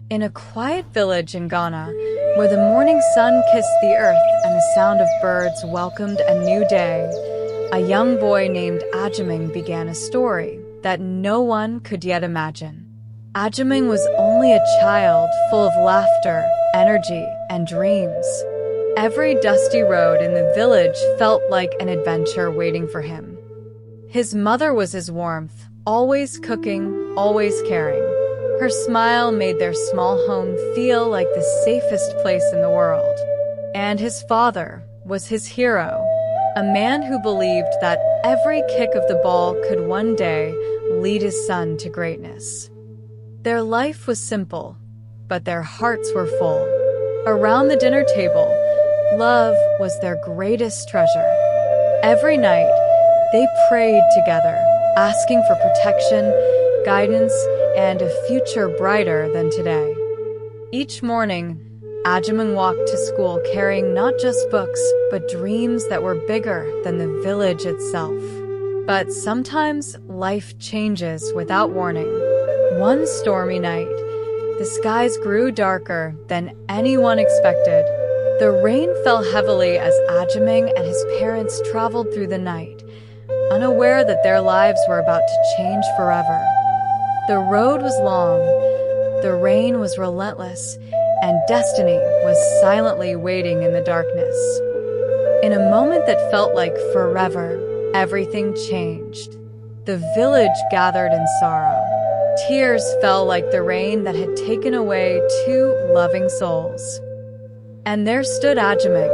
In a quiet village in Ghana, where the morning sun kissed the earth and the sound of birds welcomed a new day, a young boy named Agyemang began a story that no one could yet imagine. Agyemang was only a child full of laughter, energy, and dreams. Every dusty road in the village felt like an adventure waiting for him. His mother was his warmth, always cooking, always caring. Her smile made their small home feel like the safest place in the world. And his father was his hero, a man who believed that every kick of the ball could one day lead his son to greatness. Their life was simple, but their hearts were full. Around the dinner table, love was their greatest treasure. Every night, they prayed together, asking for protection, guidance, and a future brighter than today. Each morning, Agyemang walked to school carrying not just books, but dreams that were bigger than the village itself. But sometimes life changes without warning. One stormy night, the skies grew darker than anyone expected. The rain fell heavily as Agyemang and his parents traveled through the night, unaware that their lives were about to change forever. The road was long, the rain was relentless, and destiny was silently waiting in the darkness. In a moment that felt like forever, everything changed. The village gathered in sorrow. Tears fell like the rain that had taken away two loving souls. And there stood Agyemang,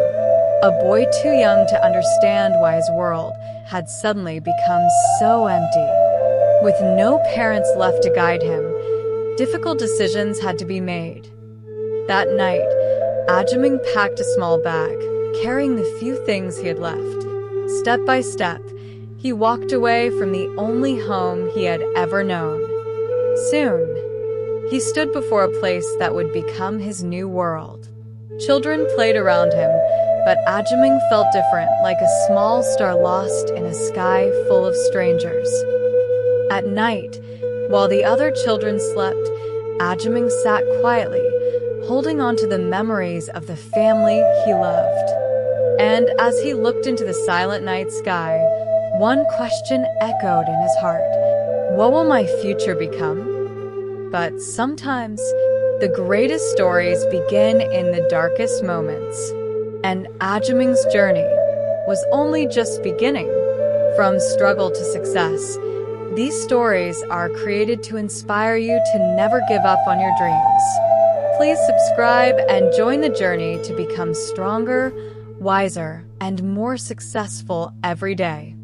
a boy too young to understand why his world had suddenly become so empty. With no parents left to guide him, difficult decisions had to be made. That night, Agyemang packed a small bag, carrying the few things he had left. Step by step, he walked away from the only home he had ever known. Soon, he stood before a place that would become his new world. Children played around him, but Agyemang felt different, like a small star lost in a sky full of strangers. At night, while the other children slept, Agyemang sat quietly, holding on to the memories of the family he loved. And as he looked into the silent night sky, one question echoed in his heart. What will my future become? But sometimes, the greatest stories begin in the darkest moments. And Agyemang's journey was only just beginning. From struggle to success, these stories are created to inspire you to never give up on your dreams. Please subscribe and join the journey to become stronger, wiser, and more successful every day.